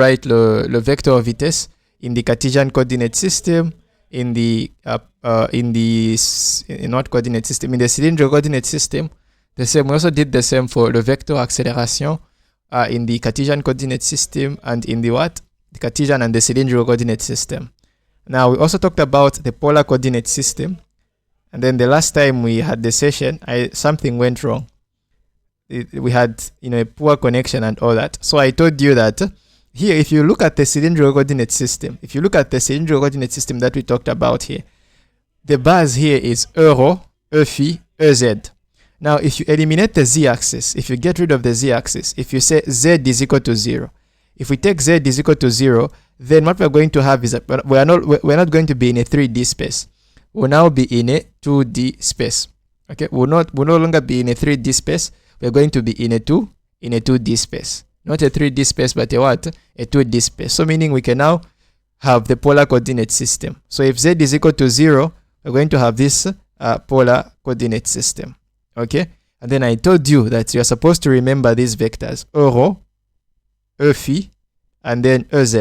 write le vector vitesse in the Cartesian coordinate system, in the not coordinate system, in the cylindrical coordinate system. The same. We also did the same for the vector acceleration in the Cartesian coordinate system and in the what? The Cartesian and the cylindrical coordinate system. Now we also talked about the polar coordinate system. And then the last time we had the session, something went wrong. We had a poor connection and all that. So I told you that here, if you look at the cylindrical coordinate system, that we talked about here, the base here is rho, phi, ez. Now, if you eliminate the z-axis, if you get rid of the z-axis, if you say z is equal to 0, if we take z is equal to 0, then what we're going to have is that we're not going to be in a 3D space. We'll now be in a 2D space. Okay, we'll no longer be in a 3D space. We're going to be in a 2D space. Not a 3D space, but a what? A 2D space. So meaning we can now have the polar coordinate system. So if z is equal to 0, we're going to have this polar coordinate system. Okay? And then I told you that you're supposed to remember these vectors. Rho, phi, and then ez.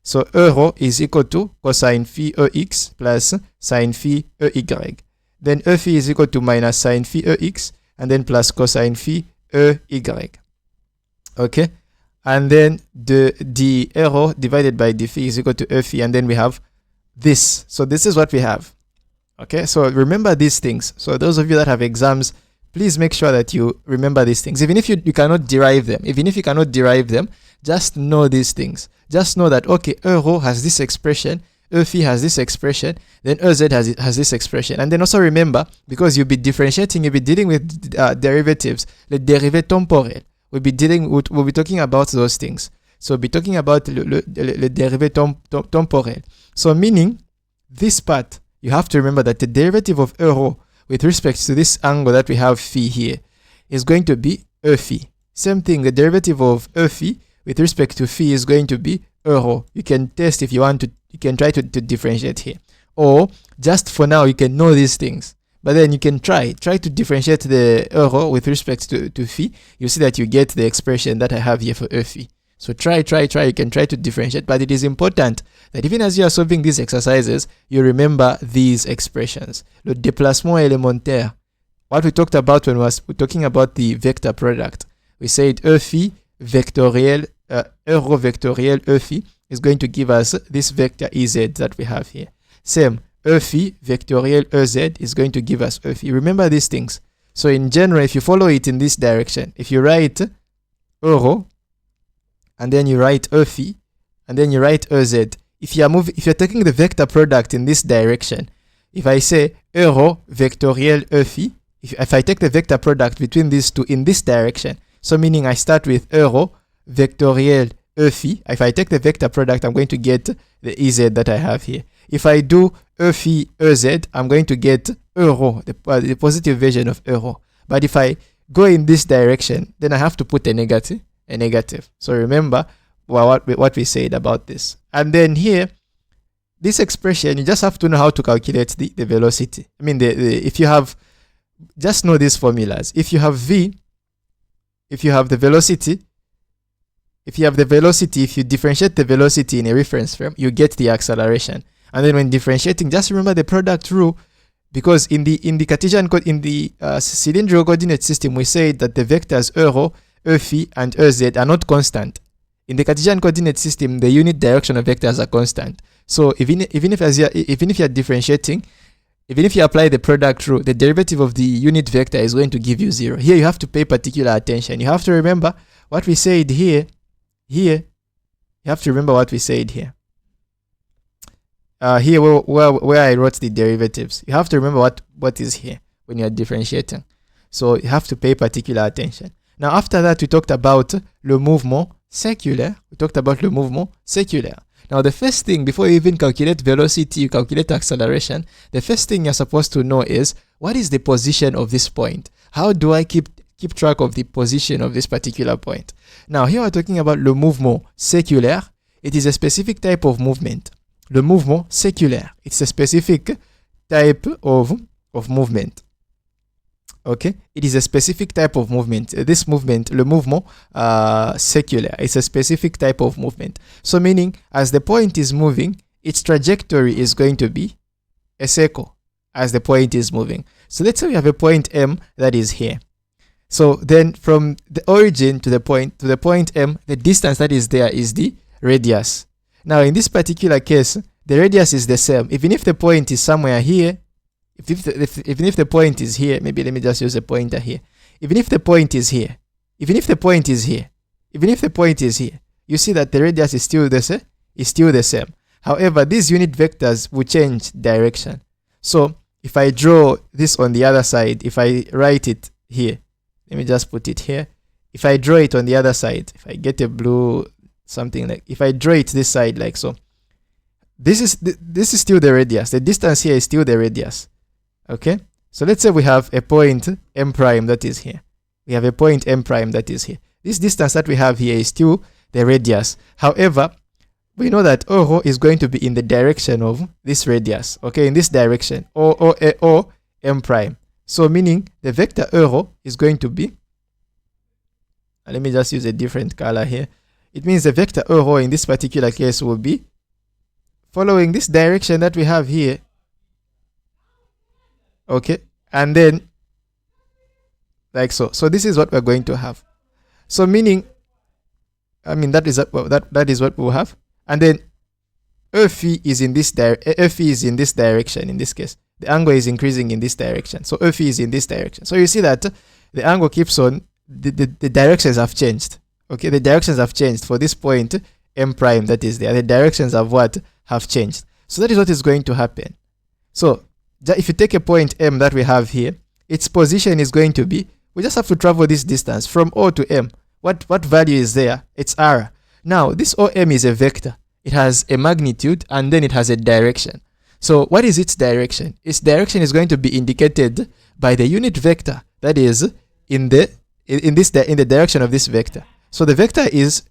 So rho is equal to cosine phi ex plus sine phi ey. Then phi is equal to minus sine phi ex, and then plus cosine phi ey. Okay? And then the rho divided by the phi is equal to phi, and then we have this. So this is what we have. Okay? So remember these things. So those of you that have exams, please make sure that you remember these things. Even if you cannot derive them, just know these things. Just know that, okay, rho has this expression, phi has this expression, then ez has this expression. And then also remember, because you'll be differentiating, you'll be dealing with derivatives, le dérivé temporel. We'll be talking about those things. So we'll be talking about le dérivé temporel. So meaning, this part, you have to remember that the derivative of rho with respect to this angle that we have phi here is going to be phi. Same thing, the derivative of phi with respect to phi is going to be rho. You can test if you want to, you can try to differentiate here. Or just for now, you can know these things. But then you can try to differentiate the rho with respect to phi. You see that you get the expression that I have here for phi. So try. You can try to differentiate. But it is important that even as you are solving these exercises, you remember these expressions. Le déplacement élémentaire. What we talked about when we were talking about the vector product. We said phi vectoriel, rho vectoriel phi is going to give us this vector ez that we have here. Same, phi vectoriel ez is going to give us phi. Remember these things. So in general, if you follow it in this direction, if you write rho, and then you write phi, and then you write ez, if you're taking the vector product in this direction, if I say rho vectoriel phi, if I take the vector product between these two in this direction, so meaning I start with rho vectoriel phi. If I take the vector product, I'm going to get the ez that I have here. If I do phi ez, I'm going to get rho, the positive version of rho. But if I go in this direction, then I have to put a negative. So remember what we said about this. And then here, this expression, you just have to know how to calculate the velocity. I mean, if you have, just know these formulas. If you have v, if you have the velocity, if you differentiate the velocity in a reference frame, you get the acceleration. And then when differentiating, just remember the product rule, because in the Cartesian cylindrical coordinate system, we said that the vectors rho, phi, and ez are not constant. In the Cartesian coordinate system, the unit direction of vectors are constant. So even if you're differentiating, even if you apply the product rule, the derivative of the unit vector is going to give you 0. Here you have to pay particular attention. You have to remember what we said here. You have to remember what we said here. Here where I wrote the derivatives. You have to remember what is here when you are differentiating. So you have to pay particular attention. Now after that, we talked about le mouvement séculaire. Now the first thing, before you even calculate velocity, you calculate acceleration, the first thing you're supposed to know is, what is the position of this point? How do I keep track of the position of this particular point? Now here we're talking about le mouvement séculaire. It is a specific type of movement. Le mouvement séculaire. It's a specific type of movement. Okay, it is a specific type of movement. This movement, le mouvement séculaire, is a specific type of movement. So meaning, as the point is moving, its trajectory is going to be a circle as the point is moving. So let's say we have a point M that is here. So then from the origin to the point M, the distance that is there is the radius. Now in this particular case, the radius is the same. Even if the point is somewhere here, even if the point is here, maybe let me just use a pointer here. Even if the point is here, even if the point is here, even if the point is here, you see that the radius is still the same. However, these unit vectors will change direction. So if I draw this on the other side, if I write it here, let me just put it here. If I draw it on the other side, if I get a blue something like, if I draw it this side like so, this is still the radius. The distance here is still the radius. Okay, so let's say we have a point M prime that is here. We have a point M prime that is here. This distance that we have here is still the radius. However, we know that O is going to be in the direction of this radius. Okay, in this direction, or M prime. So meaning the vector O is going to be, let me just use a different color here. It means the vector O in this particular case will be following this direction that we have here. Okay, and then like so. So this is what we're going to have. So meaning, I mean that is what we'll have. And then Phi is in this direction. In this case, the angle is increasing in this direction. So Phi is in this direction. So you see that the angle keeps on. The directions have changed. Okay, the directions have changed for this point M prime that is there. The directions of what have changed. So that is what is going to happen. So if you take a point M that we have here, its position is going to be, we just have to travel this distance from O to M. What value is there? It's R. Now this OM is a vector. It has a magnitude and then it has a direction. So what is its direction? Its direction is going to be indicated by the unit vector that is in the direction of this vector. So the vector is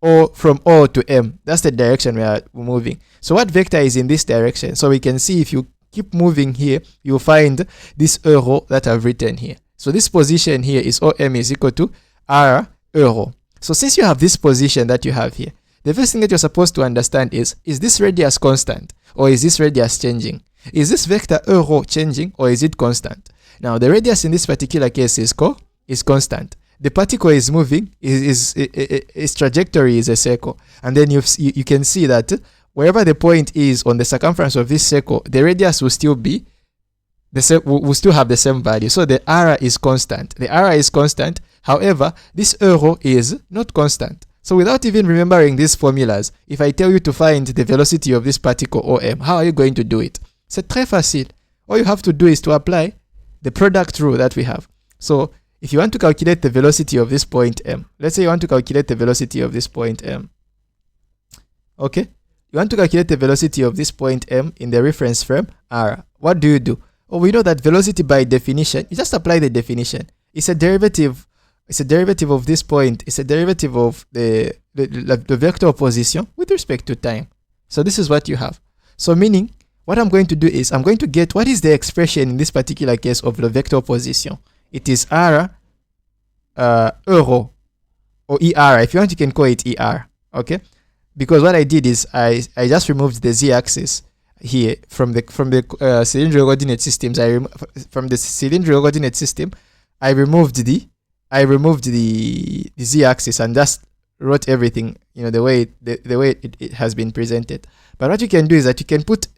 from O to M. That's the direction we are moving. So what vector is in this direction? So we can see if you keep moving here, you'll find this euro that I've written here. So this position here is OM is equal to R euro. So since you have this position that you have here, the first thing that you're supposed to understand is this radius constant or is this radius changing? Is this vector euro changing or is it constant? Now the radius in this particular case is constant. The particle is moving, its trajectory is a circle. And then you can see that wherever the point is on the circumference of this circle, the radius will still be will still have the same value. So the R is constant. The R is constant. However, this euro is not constant. So without even remembering these formulas, if I tell you to find the velocity of this particle OM, how are you going to do it? C'est très facile. All you have to do is to apply the product rule that we have. So if you want to calculate the velocity of this point M, let's say you want to calculate the velocity of this point M. Okay? You want to calculate the velocity of this point M in the reference frame R. What do you do? Oh, we know that velocity by definition, you just apply the definition. It's a derivative. It's a derivative of this point. It's a derivative of the vector position with respect to time. So this is what you have. So meaning, what I'm going to do is I'm going to get what is the expression in this particular case of the vector position. It is R euro or ER. If you want, you can call it ER. Okay, because what I did is I just removed the z-axis here from the cylindrical coordinate systems. From the cylindrical coordinate system, I removed the z-axis and just wrote everything, the way it has been presented. But what you can do is that you can put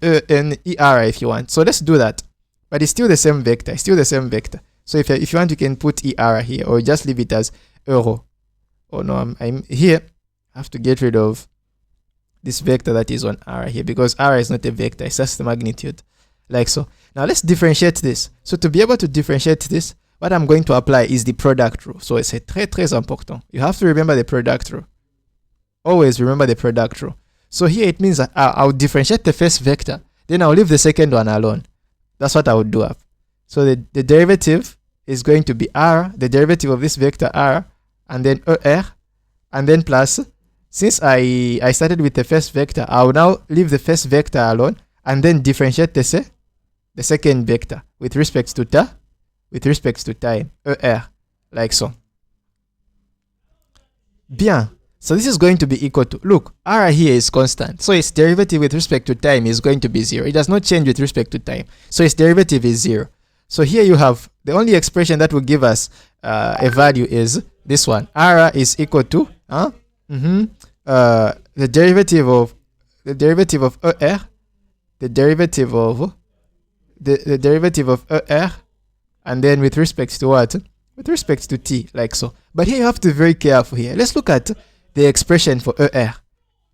an ER if you want. So let's do that. But it's still the same vector. It's still the same vector. So if you want, you can put ER here or just leave it as euro. Oh no, I'm here. I have to get rid of this vector that is on R here because R is not a vector. It's just the magnitude, like so. Now let's differentiate this. So to be able to differentiate this, what I'm going to apply is the product rule. So it's très important. You have to remember the product rule. Always remember the product rule. So here it means that I'll differentiate the first vector, then I'll leave the second one alone. That's what I would do. So the derivative is going to be R, the derivative of this vector R, and then ER, and then plus. Since I started with the first vector, I will now leave the first vector alone and then differentiate the second vector with respect to with respect to time, ER, like so. Bien. So this is going to be equal to, look, R here is constant. So its derivative with respect to time is going to be 0. It does not change with respect to time. So its derivative is 0. So here you have the only expression that will give us a value is this one. R is equal to the derivative of ER, the derivative of ER, and then with respect to what? With respect to t, like so. But here you have to be very careful here. Let's look at the expression for ER.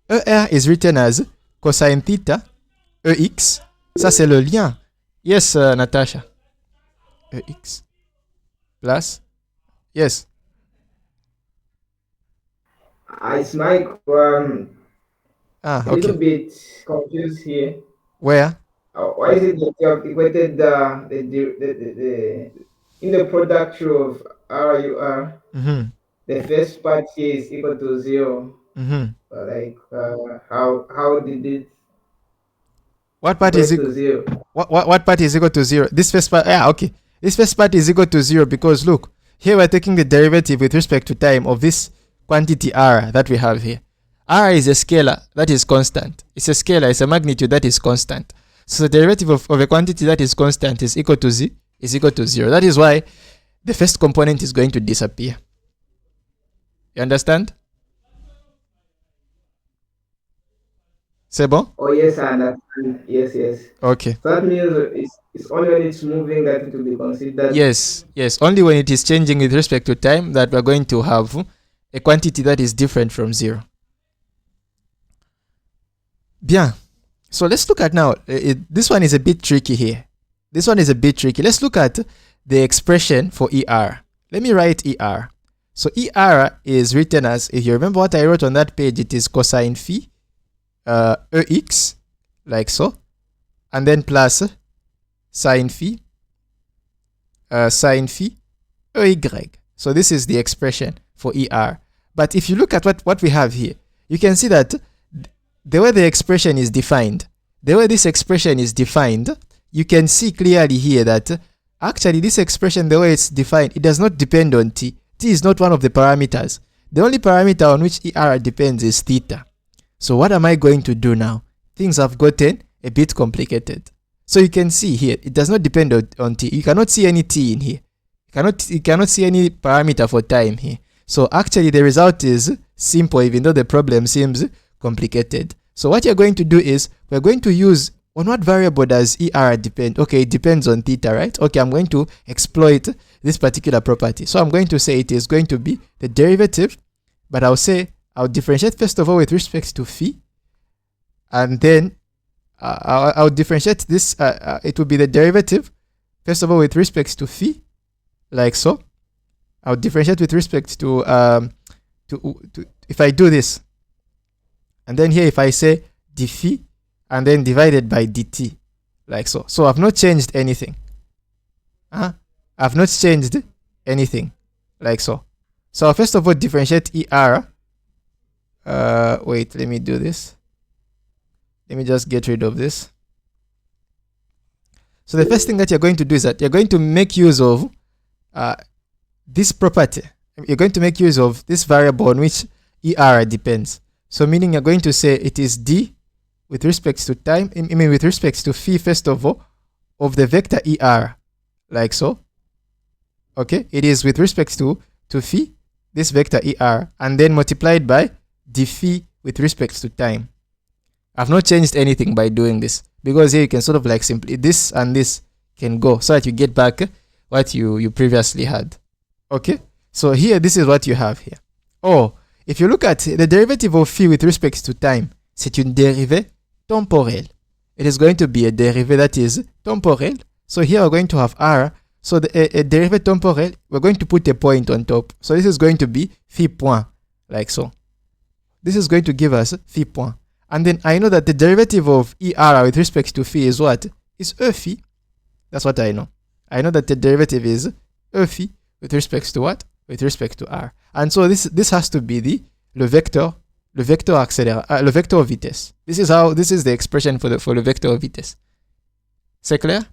ER is written as cosine theta EX. Ça c'est le lien. Yes, Natasha. EX plus. Yes. It's Mike. A little bit confused here. Where? Why is it that you have equated the in the product of RUR? The first part here is equal to 0. Like how did it? What part is equal to 0? What part is equal to 0? This first part. Yeah, okay. This first part is equal to 0 because look, here we're taking the derivative with respect to time of this quantity R that we have here. R is a scalar that is constant. It's a scalar. It's a magnitude that is constant. So the derivative of a quantity that is constant is equal to 0. That is why the first component is going to disappear. You understand? C'est bon? Oh yes, I understand. Yes. Okay. So that means it's only when it's moving that it will be considered. Yes. Only when it is changing with respect to time that we're going to have a quantity that is different from 0. Bien. So let's look at now. This one is a bit tricky here. Let's look at the expression for ER. Let me write ER. So ER is written as, if you remember what I wrote on that page, it is cosine phi EX, like so, and then plus sine phi EY. So this is the expression for ER. But if you look at what we have here, you can see that the way the expression is defined, you can see clearly here that actually this expression, the way it's defined, it does not depend on t. T is not one of the parameters. The only parameter on which ER depends is theta. So what am I going to do now? Things have gotten a bit complicated. So you can see here, it does not depend on t. You cannot see any t in here. You cannot see any parameter for time here. So actually the result is simple, even though the problem seems complicated. So what you're going to do is, we're going to use, on what variable does ER depend? Okay, it depends on theta, right? Okay, I'm going to exploit this particular property. So I'm going to say it is going to be the derivative, but I'll differentiate first of all with respect to phi, and then I'll differentiate this, it will be the derivative, first of all with respect to phi, like so. I'll differentiate with respect to if I do this, and then here if I say d phi, and then divided by dt, like so. So I've not changed anything. I've not changed anything, like so. So I'll first of all differentiate ER. Wait, let me do this. Let me just get rid of this. So the first thing that you're going to do is that you're going to make use of this property. You're going to make use of this variable on which ER depends. So meaning you're going to say it is d with respect to time, with respect to phi first of all, of the vector ER, like so. Okay, it is with respect to phi, this vector ER, and then multiplied by d phi with respect to time. I've not changed anything by doing this, because here you can sort of like simply, this and this can go, so that you get back what you previously had. Okay, so here this is what you have here. Oh, if you look at the derivative of phi with respect to time, c'est une dérivée temporelle. It is going to be a dérivée that is temporelle. So here we're going to have r. So a dérivée temporelle, we're going to put a point on top. So this is going to be phi point, like so. This is going to give us phi point. And then I know that the derivative of ER with respect to phi is what? Is E phi. That's what I know. I know that the derivative is E phi with respect to what? With respect to r. And so this has to be le vector of vitesse. This is the expression for the vector of vitesse. C'est clair?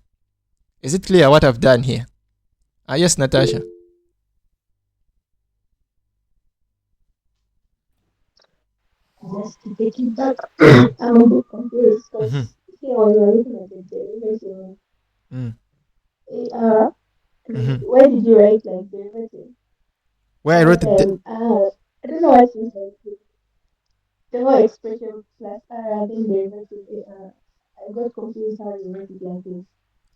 Is it clear what I've done here? Yes, Natasha. Just to take it back, I'm a bit confused because here when you're looking at the derivative Mm. AR, Mm-hmm. why did you write like derivative? Where I R wrote it. and R. I don't know why it seems like the whole expression plus R then derivative AR. I got confused how you wrote it like this.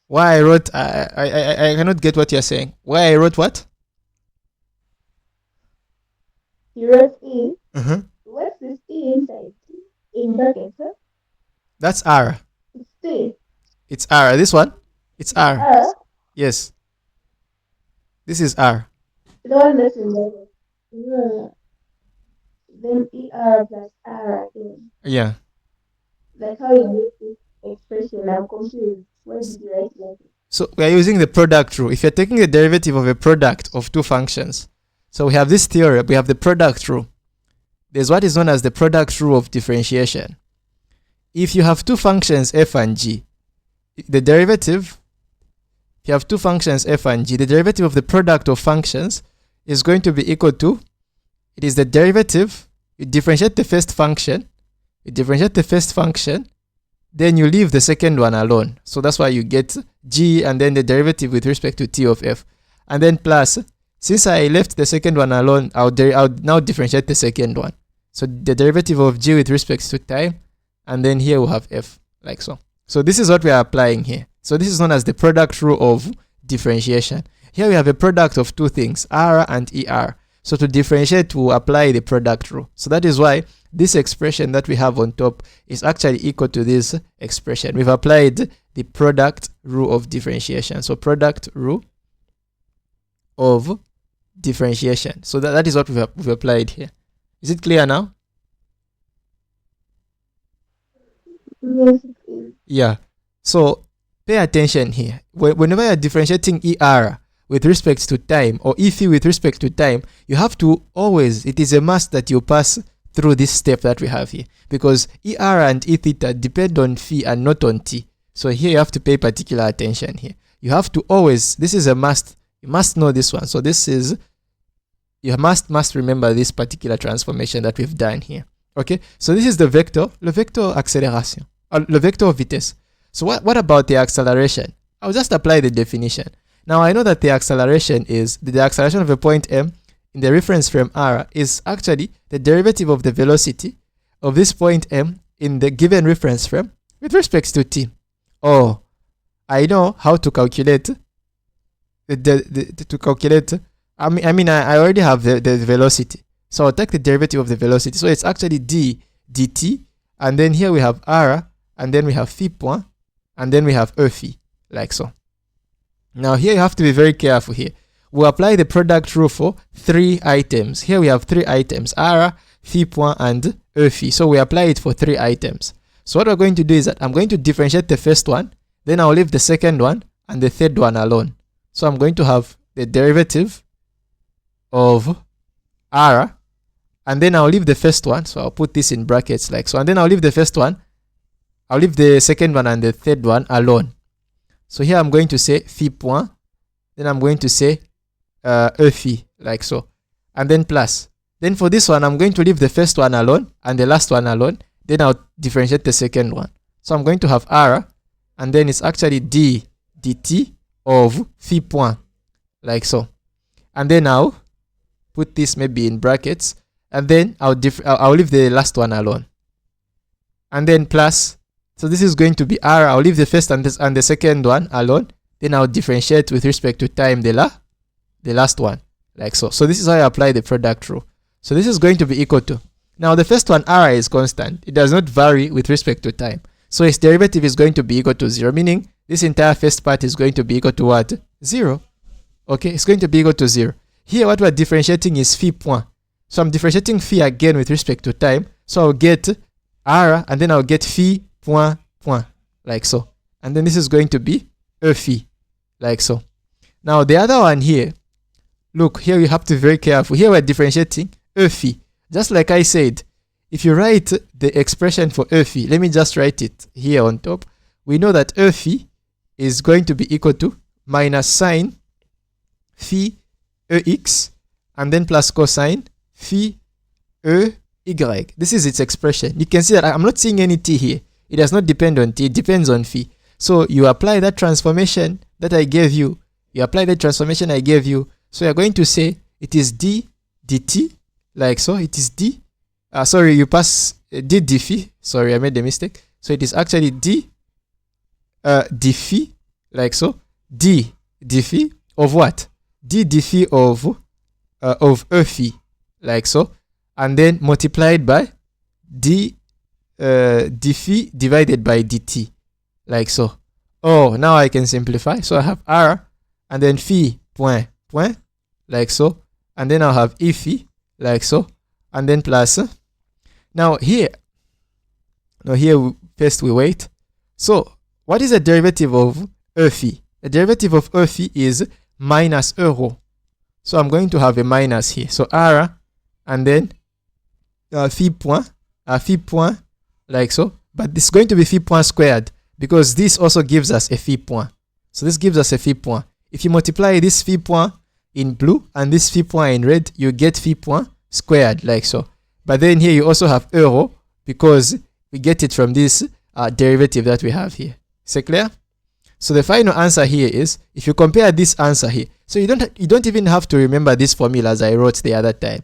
Why I wrote. I cannot get what you're saying. Why I wrote what? You wrote E. Mm-hmm. What's this E inside? In brackets, huh? That's R. It's T. It's R. This one? It's R. R. Yes. This is R. The one that's in brackets. Yeah. Then ER plus R again. Yeah. Like how you wrote this expression, I'm confused. Why did you write like this? So we are using the product rule. If you're taking the derivative of a product of two functions, so we have this theorem, we have the product rule. There's what is known as the product rule of differentiation. If you have two functions f and g, the derivative, if you have two functions f and g, the derivative of the product of functions is going to be equal to, it is the derivative, you differentiate the first function, then you leave the second one alone. So that's why you get g and then the derivative with respect to t of f. And then plus, since I left the second one alone, I'll now differentiate the second one. So the derivative of g with respect to time, and then here we'll have f, like so. So this is what we are applying here. So this is known as the product rule of differentiation. Here we have a product of two things, r and er. So to differentiate, we'll apply the product rule. So that is why this expression that we have on top is actually equal to this expression. We've applied the product rule of differentiation. So product rule of differentiation. So that is what we've applied here. Is it clear now? Yes, it is. Yeah. So pay attention here. Whenever you're differentiating ER with respect to time or phi with respect to time, you have to always, it is a must that you pass through this step that we have here, because ER and E theta depend on phi and not on t. So here you have to pay particular attention here. You have to always, this is a must, you must know this one. So this is, you must remember this particular transformation that we've done here. Okay, so this is the vector accélération, le vector vitesse. So what about the acceleration? I'll just apply the definition. Now I know that the acceleration is, the acceleration of a point m in the reference frame r is actually the derivative of the velocity of this point m in the given reference frame with respect to t. Oh, I know how to calculate I already have the velocity. So I'll take the derivative of the velocity. So it's actually d dt, and then here we have r, and then we have phi point, and then we have e phi, like so. Now here you have to be very careful here. We'll apply the product rule for three items. Here we have three items, r, phi point, and e phi. So we apply it for three items. So what we're going to do is that I'm going to differentiate the first one, then I'll leave the second one and the third one alone. So I'm going to have the derivative of r, and then I'll leave the first one. So I'll put this in brackets like so, and then I'll leave the first one, I'll leave the second one and the third one alone. So here I'm going to say phi point, then I'm going to say e phi, like so, and then plus. Then for this one, I'm going to leave the first one alone and the last one alone, then I'll differentiate the second one. So I'm going to have r, and then it's actually d dt of phi point, like so. And then I'll put this maybe in brackets, and then I'll leave the last one alone. And then plus, so this is going to be r, I'll leave the first and the second one alone, then I'll differentiate with respect to time the last one, like so. So this is how I apply the product rule. So this is going to be equal to, now the first one, r, is constant. It does not vary with respect to time. So its derivative is going to be equal to 0, meaning this entire first part is going to be equal to what? 0. Okay, it's going to be equal to 0. Here what we're differentiating is phi point. So I'm differentiating phi again with respect to time. So I'll get r, and then I'll get phi point, like so. And then this is going to be e phi, like so. Now the other one here, look, here you have to be very careful. Here we're differentiating e phi. Just like I said, if you write the expression for e phi, let me just write it here on top. We know that e phi is going to be equal to minus sine phi EX, and then plus cosine phi EY. This is its expression. You can see that I'm not seeing any t here. It does not depend on t, it depends on phi. So you apply that transformation that I gave you. You apply the transformation I gave you. So you're going to say it is d dt, like so. It is d. Sorry, you pass d d phi. Sorry, I made the mistake. So it is actually d d phi, like so. D d phi of what? D d phi of e phi, like so. And then multiplied by d d phi divided by dt, like so. Oh, now I can simplify. So I have r and then phi point point, like so. And then I'll have e phi, like so. And then plus. Now here first we wait. So what is the derivative of e phi? The derivative of e phi is minus e rho. So I'm going to have a minus here. So r and then phi point, like so. But this is going to be phi point squared because this also gives us a phi point. So this gives us a phi point. If you multiply this phi point in blue and this phi point in red, you get phi point squared, like so. But then here you also have e rho because we get it from this derivative that we have here. Is it clear? So the final answer here is, if you compare this answer here, so you don't even have to remember these formulas I wrote the other time.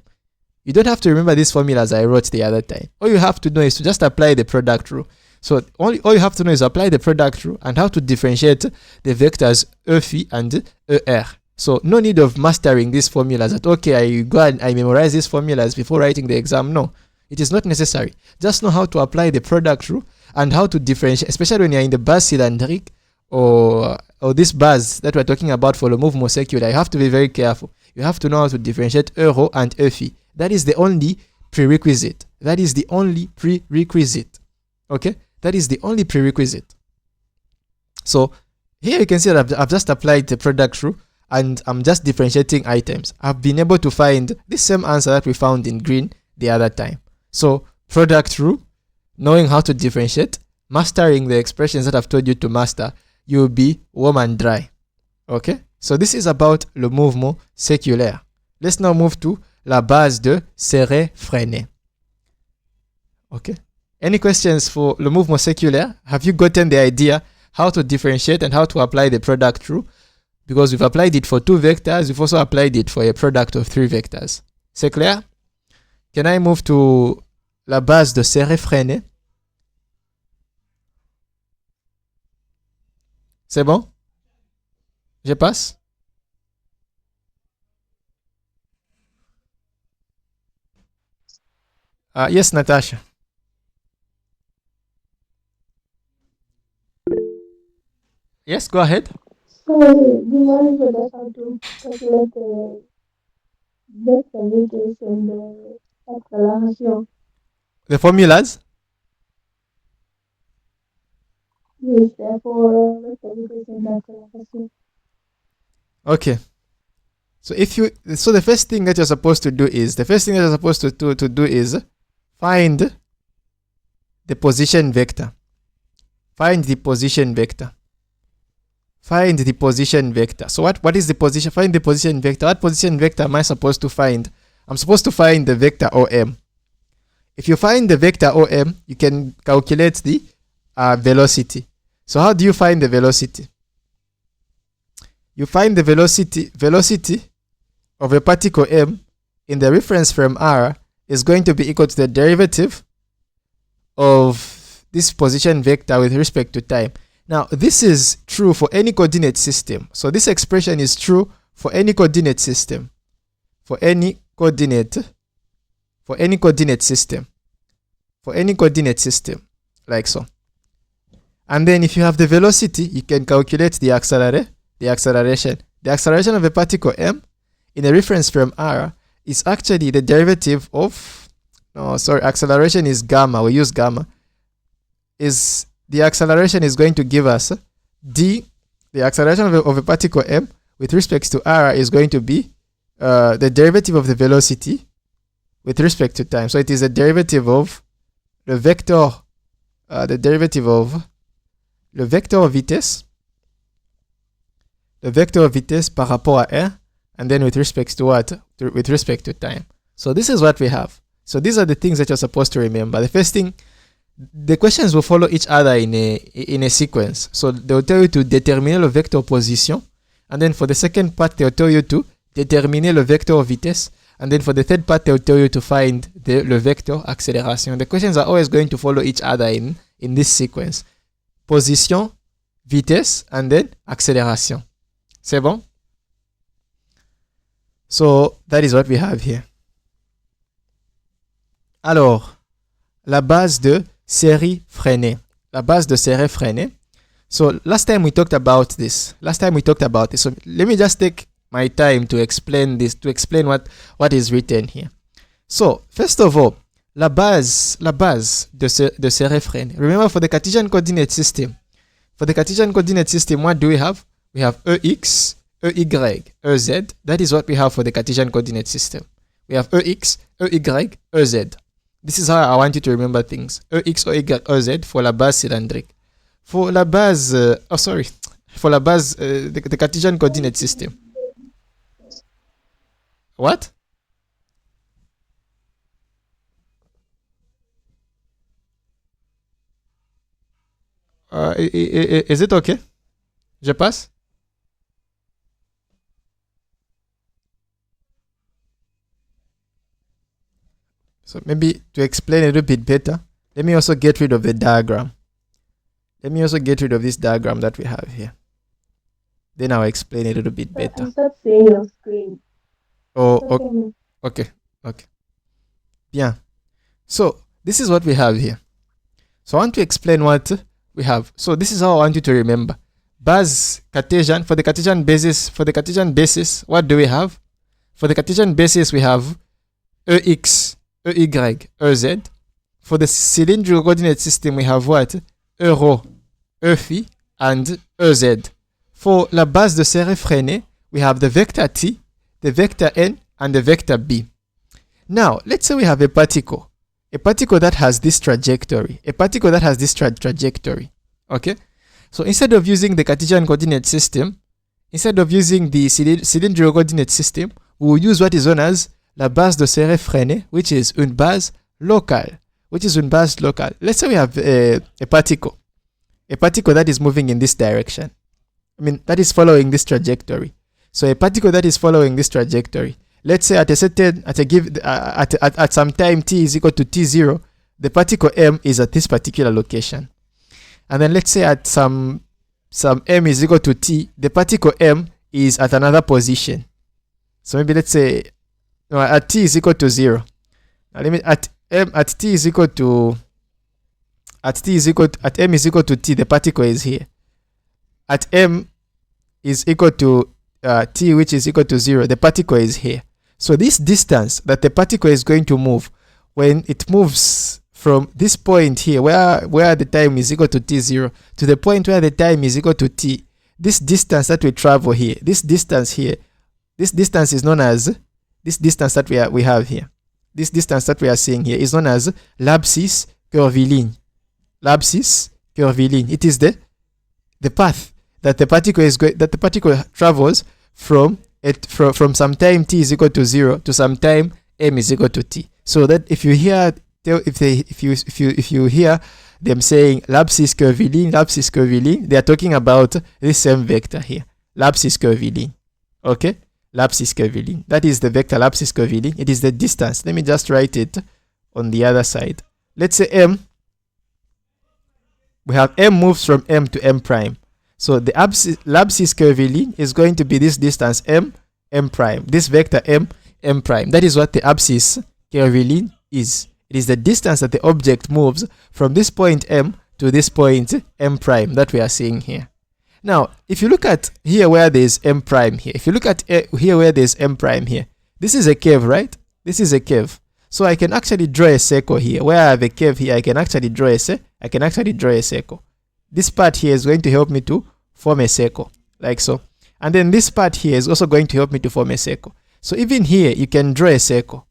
You don't have to remember these formulas I wrote the other time. All you have to know is to just apply the product rule. So all you have to know is apply the product rule and how to differentiate the vectors e phi and er. So no need of mastering these formulas that, okay, I go and I memorize these formulas before writing the exam. No, it is not necessary. Just know how to apply the product rule and how to differentiate, especially when you're in the base cylindric or this base that we're talking about for the mouvement secular. You have to be very careful. You have to know how to differentiate e rho and e phi. That is the only prerequisite. That is the only prerequisite. Okay? That is the only prerequisite. So here you can see that I've just applied the product rule and I'm just differentiating items. I've been able to find the same answer that we found in green the other time. So product rule, knowing how to differentiate, mastering the expressions that I've told you to master, you'll be warm and dry. Okay? So this is about le mouvement séculaire. Let's now move to la base de serré-freiné. Okay? Any questions for le mouvement séculaire? Have you gotten the idea how to differentiate and how to apply the product rule? Because we've applied it for 2 vectors, we've also applied it for a product of 3 vectors. C'est clair? Can I move to la base de serré-freiné? C'est bon? Je passe? Yes, Natasha. Yes, go ahead. So, do you want to know how to calculate the vector vitesse and the acceleration? The formulas? Yes, therefore, vector vitesse and acceleration. Okay. So the first thing that you're supposed to do is find the position vector. Find the position vector. Find the position vector. So what is the position? Find the position vector. What position vector am I supposed to find? I'm supposed to find the vector OM. If you find the vector OM, you can calculate the velocity. So how do you find the velocity? You find the velocity of a particle m in the reference frame r is going to be equal to the derivative of this position vector with respect to time. Now, this is true for any coordinate system. So this expression is true for any coordinate system. For any coordinate system. Like so. And then if you have the velocity, you can calculate the acceleration. The acceleration of a particle m in a reference frame r is actually the derivative of, acceleration is gamma. We use gamma. The acceleration is going to give us the acceleration of a particle m with respect to r is going to be the derivative of the velocity with respect to time. So it is the derivative of the vector, vitesse, le vecteur vitesse par rapport à r and then with respect to what? With respect to time. So this is what we have. So these are the things that you're supposed to remember. The first thing, the questions will follow each other in a sequence. So they will tell you to déterminer le vecteur position, and then for the second part they will tell you to déterminer le vecteur vitesse, and then for the third part they will tell you to find le vecteur accélération. The questions are always going to follow each other in this sequence: position, vitesse, and then accélération. C'est bon? So that is what we have here. Alors, la base de série freinée. La base de série freinée. So last time we talked about this. So let me just take my time to explain this, to explain what is written here. So first of all, la base de série freinée. Remember, for the Cartesian coordinate system, what do we have? We have EX, EY, EZ. That is what we have for the Cartesian coordinate system. We have EX, EY, EZ. This is how I want you to remember things. EX, EY, EZ for la base cylindrique. For la base, the Cartesian coordinate system. What? Is it okay? Je passe? So maybe to explain a little bit better, let me also get rid of the diagram. Let me also get rid of this diagram that we have here. Then I'll explain a little bit better. I'm not seeing your screen. Oh, okay. Bien. So this is what we have here. So I want to explain what we have. So this is how I want you to remember. Base Cartesian, for the Cartesian basis, what do we have? For the Cartesian basis, we have EX, EY, EZ. For the cylindrical coordinate system, we have what? Rho, Phi, and Ez. For la base de série freinée, we have the vector t, the vector n, and the vector b. Now, let's say we have a particle that has this trajectory, okay? So instead of using the Cartesian coordinate system, instead of using the cylindrical coordinate system, we will use what is known as la base de série freinée, which is une base locale. Let's say we have a particle that is moving in this direction. That is following this trajectory. So a particle that is following this trajectory, let's say at some time t is equal to t0, the particle m is at this particular location. And then let's say at some m is equal to t, the particle m is at another position. So maybe let's say at t is equal to 0. Now at m is equal to t, the particle is here. At m is equal to t, which is equal to 0, the particle is here. So this distance that the particle is going to move, when it moves from this point here where the time is equal to t0 to the point where the time is equal to t, this distance that we travel here, this distance is known as, this distance that we have here, this distance that we are seeing here is known as l'abscisse curviligne. It is the path that the particle travels from some time t is equal to 0 to some time m is equal to t. So that if you hear them saying l'abscisse curviligne, they are talking about this same vector here, l'abscisse curviligne. Okay, l'abscisse curviligne. That is the vector l'abscisse curviligne. It is the distance. Let me just write it on the other side. Let's say m. We have m moves from m to m prime. So the l'abscisse curviligne is going to be this distance m prime. This vector m prime. That is what the abscisse curviligne is. It is the distance that the object moves from this point m to this point m prime that we are seeing here. Now, if you look at here where there is m prime here, here where there is m prime here, this is a curve, right? This is a curve. So I can actually draw a circle here. Where I have a curve here, I can actually draw a circle. This part here is going to help me to form a circle, like so. And then this part here is also going to help me to form a circle. So even here, you can draw a circle.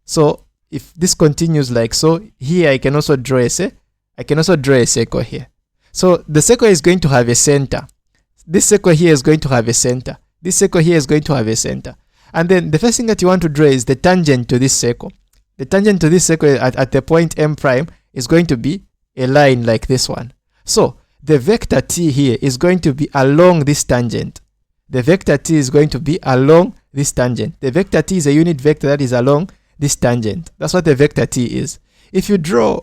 So if this continues like so, here I can also draw a circle here. So the circle is going to have a center. This circle here is going to have a center. This circle here is going to have a center. And then the first thing that you want to draw is the tangent to this circle. The tangent to this circle at the point M prime is going to be a line like this one. So the vector t here is going to be along this tangent. The vector t is going to be along this tangent. The vector t is a unit vector that is along this tangent. That's what the vector t is. If you draw,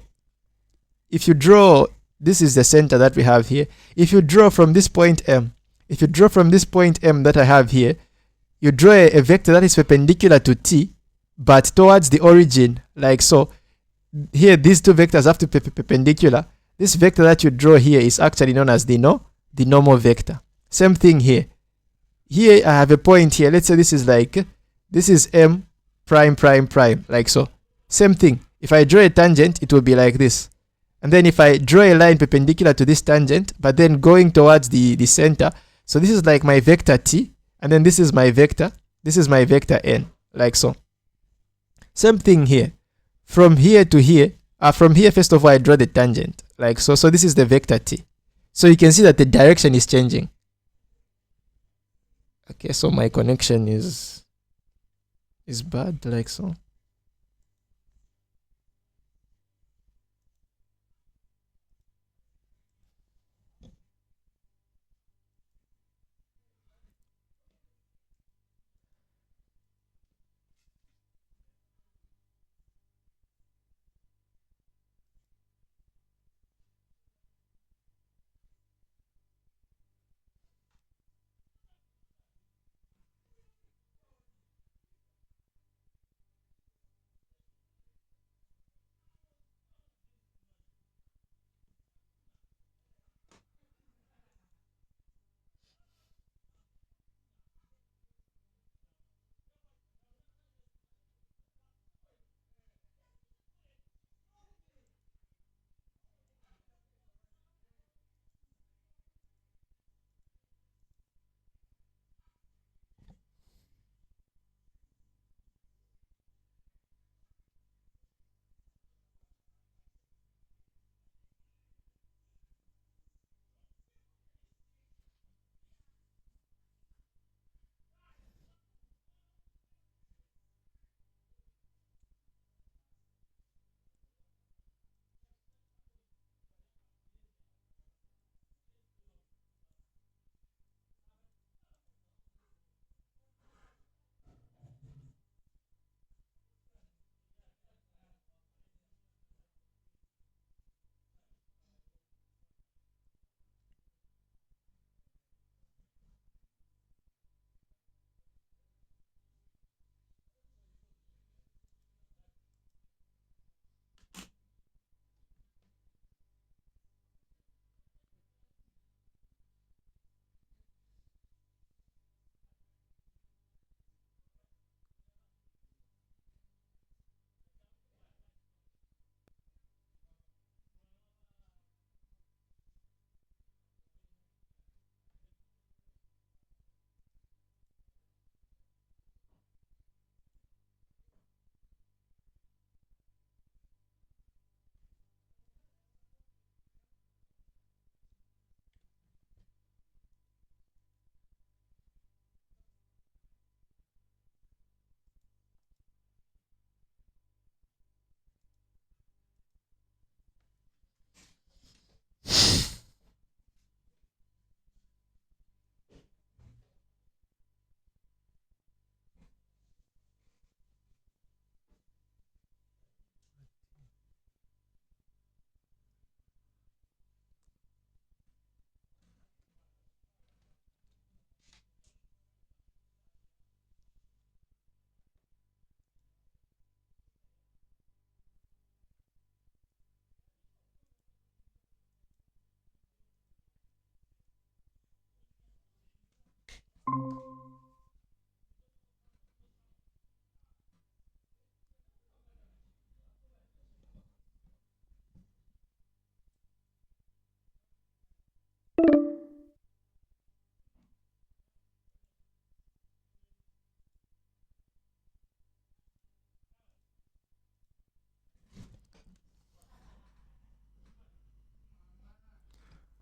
this is the center that we have here. If you draw from this point M, that I have here, you draw a vector that is perpendicular to t, but towards the origin, like so. Here, these two vectors have to be perpendicular. This vector that you draw here is actually known as the normal vector. Same thing here. Here, I have a point here. Let's say this is M prime, like so. Same thing. If I draw a tangent, it will be like this. And then if I draw a line perpendicular to this tangent, but then going towards the center, so this is like my vector t, and then this is my vector n, like so. Same thing here. From here to here, from here, first of all, I draw the tangent, like so. So this is the vector t. So you can see that the direction is changing. Okay, so my connection is bad, like so.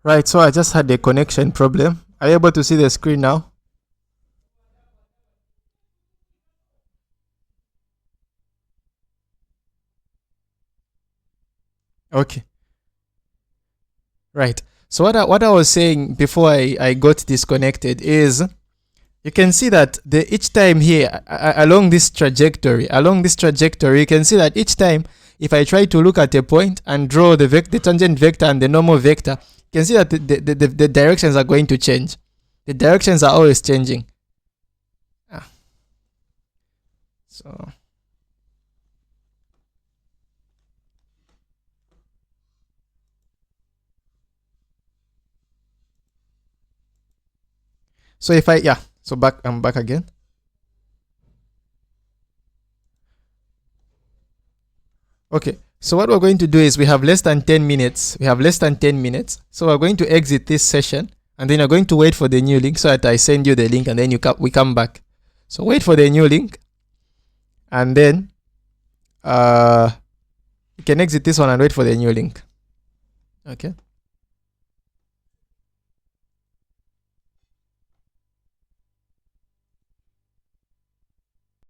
Right, so I just had a connection problem. Are you able to see the screen now? Okay. Right. So what I was saying before I got disconnected is you can see that each time here along this trajectory, you can see that each time if I try to look at a point and draw the tangent vector and the normal vector, you can see that the directions are going to change. The directions are always changing. So if I'm back again. Okay, so what we're going to do is we have less than 10 minutes. So we're going to exit this session and then you're going to wait for the new link so that I send you the link and then we come back. So wait for the new link and then you can exit this one and wait for the new link. Okay.